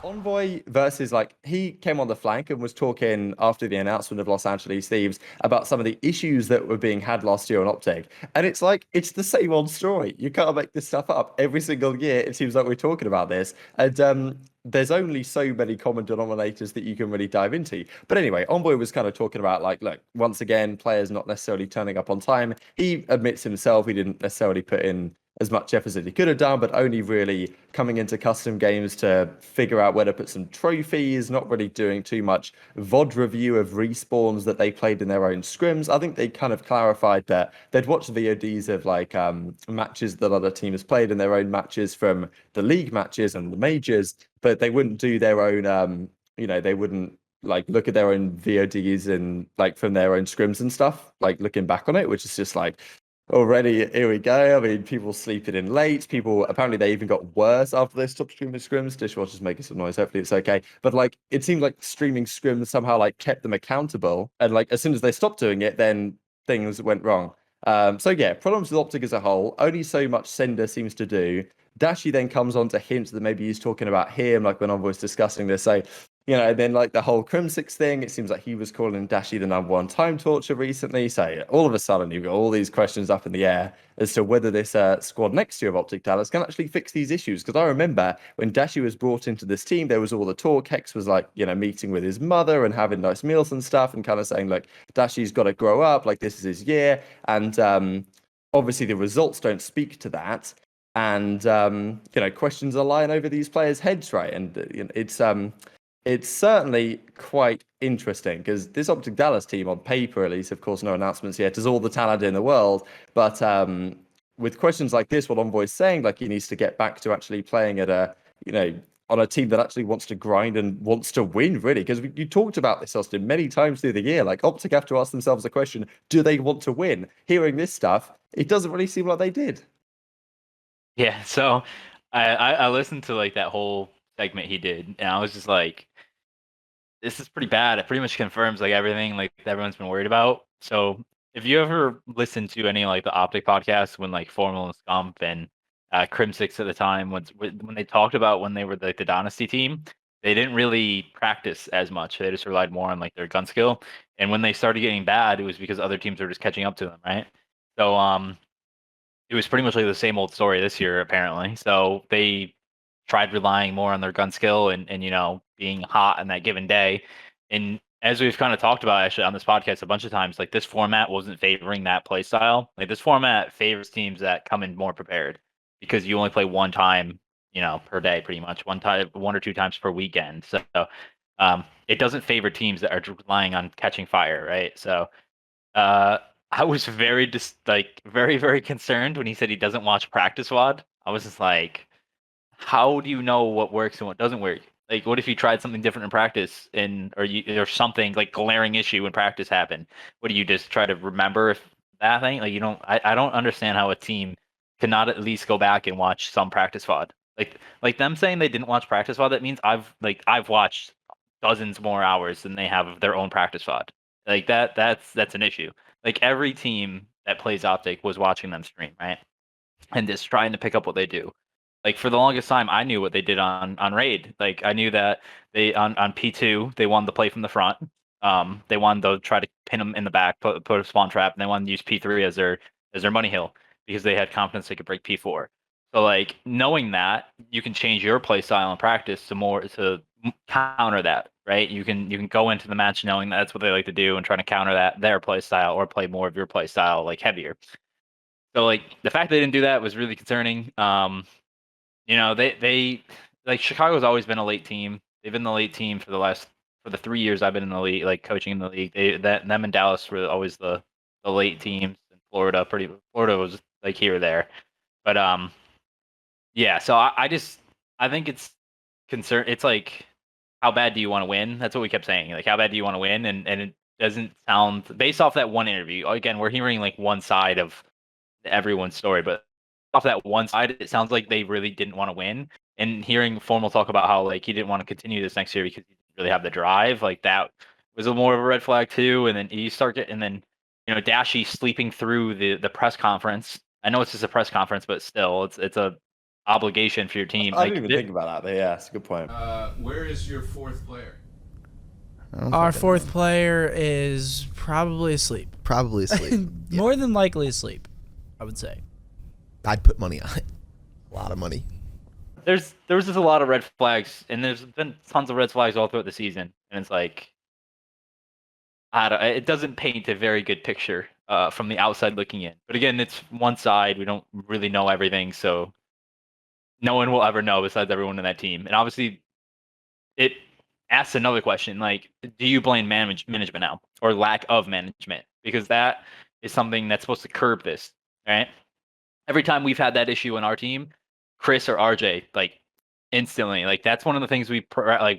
Envoy versus like he came on the flank and was talking after the announcement of Los Angeles Thieves about some of the issues that were being had last year on OpTic. And it's like it's the same old story. You can't make this stuff up. Every single year it seems like we're talking about this. And there's only so many common denominators that you can really dive into. But anyway, Envoy was kind of talking about like, look, once again, players not necessarily turning up on time. He admits himself he didn't necessarily put in as much effort as he could have done, but only really coming into custom games to figure out where to put some trophies, not really doing too much VOD review of respawns that they played in their own scrims. I think they kind of clarified that they'd watched VODs of like matches that other teams played in their own matches from the league matches and the majors, but they wouldn't do their own they wouldn't like look at their own VODs and like from their own scrims and stuff, like looking back on it, which is just like already, here we go. I mean, people sleeping in late. People apparently they even got worse after they stopped streaming scrims. Dishwasher's making some noise. Hopefully it's okay. But like, it seemed like streaming scrims somehow like kept them accountable. And like, as soon as they stopped doing it, then things went wrong. So yeah, problems with OpTic as a whole. Only so much Sender seems to do. Dashy then comes on to hint that maybe he's talking about him, like when I was discussing this. So then like the whole Crimsix thing, it seems like he was calling Dashy the number one time torture recently. So all of a sudden, you've got all these questions up in the air as to whether this squad next year of OpTic Dallas can actually fix these issues. Because I remember when Dashy was brought into this team, there was all the talk. HECZ was like, meeting with his mother and having nice meals and stuff and kind of saying, like, Dashy's got to grow up. Like, this is his year. And obviously, the results don't speak to that. And, questions are lying over these players' heads, right? And it's certainly quite interesting because this OpTic Dallas team, on paper at least, of course, no announcements yet, has all the talent in the world. But with questions like this, what Envoy's saying, like he needs to get back to actually playing at on a team that actually wants to grind and wants to win, really. Because you talked about this, Austin, many times through the year. Like OpTic have to ask themselves the question, do they want to win? Hearing this stuff, it doesn't really seem like they did. Yeah, so I listened to like that whole segment he did, and I was just like, this is pretty bad. It pretty much confirms like everything like everyone's been worried about. So if you ever listen to any like the OpTic podcasts when like Formal and Scump and Crimsix at the time when they talked about when they were like the Dynasty team, they didn't really practice as much. They just relied more on like their gun skill. And when they started getting bad, it was because other teams were just catching up to them, right? So it was pretty much like the same old story this year, apparently. So they tried relying more on their gun skill and being hot on that given day. And as we've kind of talked about actually on this podcast a bunch of times, like this format wasn't favoring that play style. Like this format favors teams that come in more prepared because you only play one time, per day, pretty much one or two times per weekend. So it doesn't favor teams that are relying on catching fire, right? So I was very, very concerned when he said he doesn't watch practice WOD. I was just like, how do you know what works and what doesn't work? Like, what if you tried something different in practice or something like glaring issue in practice happened? What do you just try to remember if that thing? Like, you don't. I don't understand how a team cannot at least go back and watch some practice VOD. Like them saying they didn't watch practice VOD. That means I've watched dozens more hours than they have of their own practice VOD. Like that's an issue. Like every team that plays OpTic was watching them stream, right? And just trying to pick up what they do. Like for the longest time, I knew what they did on Raid. Like I knew that they on P2 they wanted to play from the front. They wanted to try to pin them in the back, put a spawn trap, and they wanted to use P3 as their money hill because they had confidence they could break P4. So like knowing that, you can change your play style in practice to counter that, right? You can go into the match knowing that's what they like to do and trying to counter that their play style or play more of your play style like heavier. So like the fact they didn't do that was really concerning. They like Chicago's always been a late team. They've been the late team for the 3 years I've been in the league, like coaching in the league. Them and Dallas were always the late teams. In Florida was like here or there, but yeah. So I think it's concern. It's like how bad do you want to win? That's what we kept saying. Like how bad do you want to win? And it doesn't sound based off that one interview. Again, we're hearing like one side of everyone's story, but off that one side, it sounds like they really didn't want to win. And hearing Formal talk about how like he didn't want to continue this next year because he didn't really have the drive, like that was a more of a red flag too. And then you start getting, and then Dashy sleeping through the press conference. I know it's just a press conference, but still, it's a obligation for your team. I didn't even think about that, but yeah, it's a good point. Where is your fourth player? Our fourth player is probably asleep. Probably asleep. More than likely asleep, I would say. I'd put money on it. A lot of money. There was just a lot of red flags, and there's been tons of red flags all throughout the season, and it's like, it doesn't paint a very good picture from the outside looking in. But again, it's one side. We don't really know everything, so no one will ever know besides everyone in that team. And obviously, it asks another question, like, do you blame management now, or lack of management? Because that is something that's supposed to curb this, right? Every time we've had that issue in our team, Chris or RJ, like, instantly, like, that's one of the things we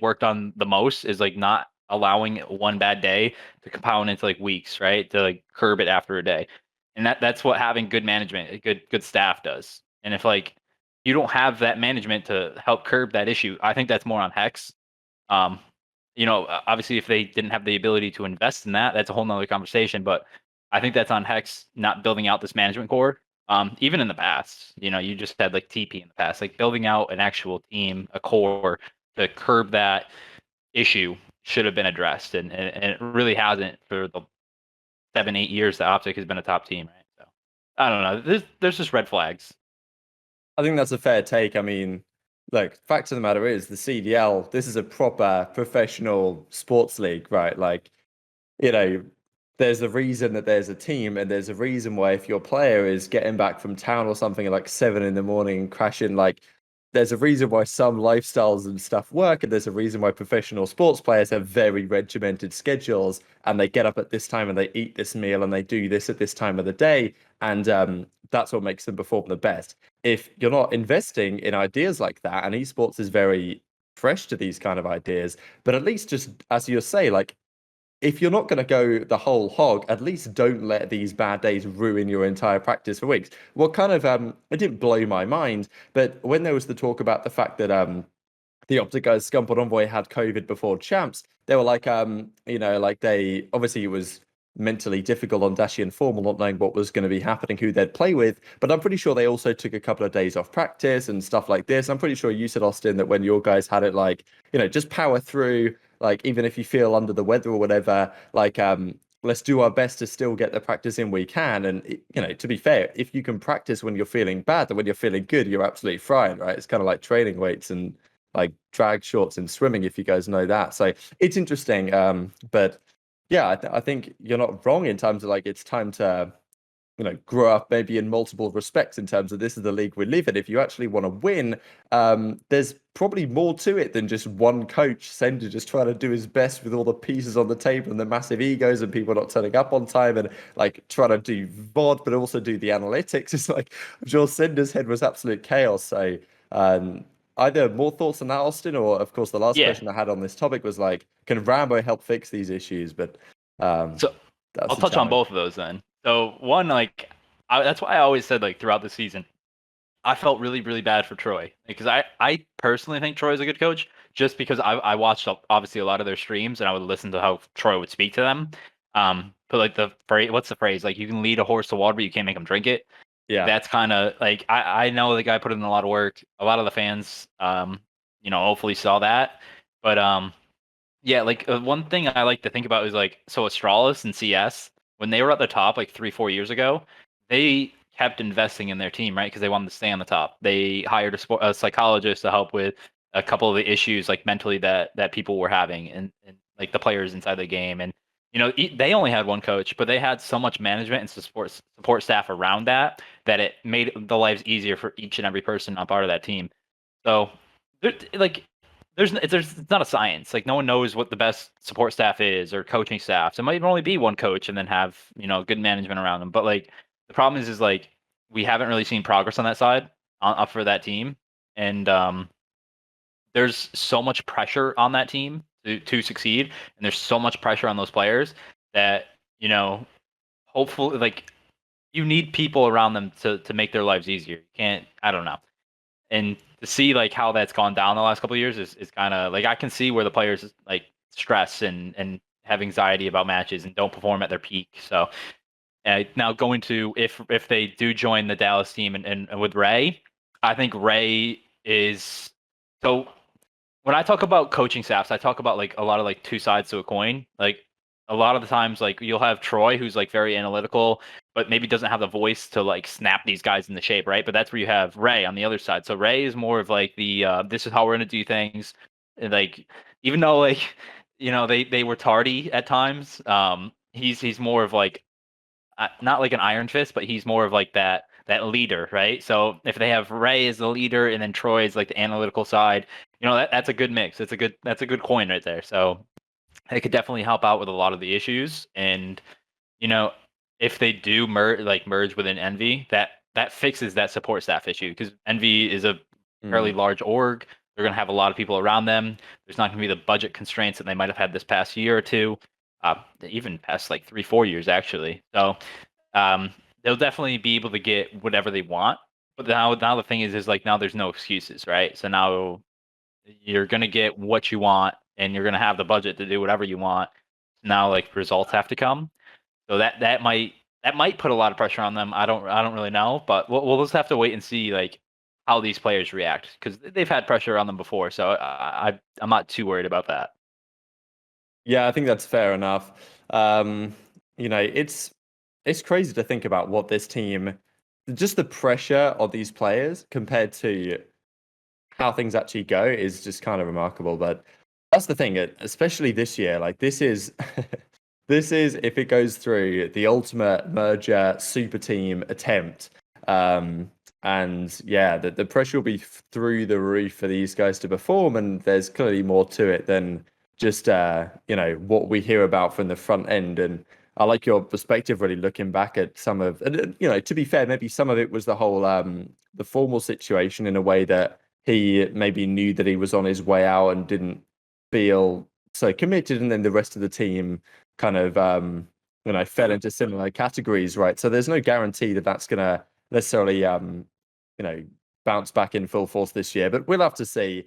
worked on the most, is like not allowing one bad day to compound into like weeks, right? To like curb it after a day. And that's what having good management, good staff does. And if like you don't have that management to help curb that issue, I think that's more on HECZ. Obviously if they didn't have the ability to invest in that, that's a whole nother conversation. But I think that's on HECZ not building out this management core. Even in the past, you just had like TP in the past, like building out an actual team, a core to curb that issue should have been addressed, and it really hasn't for the 7-8 years that OpTic has been a top team, right? So I don't know. There's just red flags. I think that's a fair take. I mean, like, fact of the matter is, the CDL, this is a proper professional sports league, right? Like, there's a reason that there's a team, and there's a reason why if your player is getting back from town or something at like 7 in the morning and crashing, like, there's a reason why some lifestyles and stuff work, and there's a reason why professional sports players have very regimented schedules, and they get up at this time and they eat this meal and they do this at this time of the day, and that's what makes them perform the best. If you're not investing in ideas like that, and esports is very fresh to these kind of ideas, but at least just as you say, like, if you're not going to go the whole hog, at least don't let these bad days ruin your entire practice for weeks. What kind of it didn't blow my mind, but when there was the talk about the fact that the OpTic guys, Scump and Envoy, had COVID before champs, they were like, like, they obviously, it was mentally difficult on Dashy and Formal, not knowing what was going to be happening, who they'd play with. But I'm pretty sure they also took a couple of days off practice and stuff like this. I'm pretty sure you said, Austin, that when your guys had it, like, just power through, like, even if you feel under the weather or whatever, like, let's do our best to still get the practice in we can. And, to be fair, if you can practice when you're feeling bad, then when you're feeling good, you're absolutely frying, right? It's kind of like training weights and like drag shorts and swimming, if you guys know that. So it's interesting. But yeah, I think you're not wrong in terms of, like, it's time to, grow up maybe in multiple respects in terms of this is the league we live in. If you actually want to win, there's probably more to it than just one coach, Sender, just trying to do his best with all the pieces on the table and the massive egos and people not turning up on time and like trying to do VOD, but also do the analytics. It's like, I'm sure Sender's head was absolute chaos. So either more thoughts on that, Austin, or of course the last question I had on this topic was like, can Rambo help fix these issues? But so I'll touch on both of those then. So one, like, that's why I always said, like, throughout the season, I felt really, really bad for Troy, because I personally think Troy is a good coach, just because I watched obviously a lot of their streams and I would listen to how Troy would speak to them. But like the phrase, what's the phrase? Like, you can lead a horse to water, but you can't make him drink it. Yeah, that's kind of like, I know the guy put in a lot of work. A lot of the fans, hopefully saw that. But yeah, like, one thing I like to think about is, like, so Astralis and CS, when they were at the top like 3-4 years ago, they kept investing in their team, right? Because they wanted to stay on the top. They hired a psychologist to help with a couple of the issues, like, mentally that people were having, and like the players inside the game. And they only had one coach, but they had so much management and support staff around that it made the lives easier for each and every person on part of that team. So, like, it's not a science. Like, no one knows what the best support staff is or coaching staff. So it might only be one coach and then have, good management around them. But like, the problem is like, we haven't really seen progress on that side up for that team. And there's so much pressure on that team to succeed. And there's so much pressure on those players that, hopefully, like, you need people around them to make their lives easier. You can't, I don't know. And to see, like, how that's gone down the last couple of years is kind of like, I can see where the players, like, stress and have anxiety about matches and don't perform at their peak. So now going to, if they do join the Dallas team and with Ray, I think Ray is so. When I talk about coaching staffs, I talk about like a lot of like two sides to a coin. Like a lot of the times, like you'll have Troy who's like very analytical, but maybe doesn't have the voice to like snap these guys into shape, right? But that's where you have Ray on the other side. So Ray is more of like the this is how we're gonna do things. And like even though like they were tardy at times, he's more of like not like an Iron Fist, but he's more of like that leader, right? So if they have Ray as the leader and then Troy is like the analytical side, that's a good mix. That's a good coin right there. So it could definitely help out with a lot of the issues. And if they do merge within Envy, that fixes that support staff issue because Envy is a fairly large org. They're gonna have a lot of people around them. There's not gonna be the budget constraints that they might have had this past year or two. Even past like 3-4 years actually. So they'll definitely be able to get whatever they want. But now the thing is like now there's no excuses, right? So now you're gonna get what you want, and you're gonna have the budget to do whatever you want. Now like results have to come. So that might put a lot of pressure on them. I don't really know, but we'll just have to wait and see like how these players react because they've had pressure on them before. So I'm not too worried about that. Yeah, I think that's fair enough. It's crazy to think about what this team, just the pressure of these players compared to how things actually go is just kind of remarkable. But that's the thing, especially this year. Like this is, this is if it goes through the ultimate merger super team attempt. And yeah, the pressure will be through the roof for these guys to perform, and there's clearly more to it than just what we hear about from the front end. And I like your perspective, really looking back at some of, and to be fair, maybe some of it was the whole the formal situation in a way that he maybe knew that he was on his way out and didn't feel so committed, and then the rest of the team kind of fell into similar categories, right? So there's no guarantee that that's gonna necessarily bounce back in full force this year, but we'll have to see.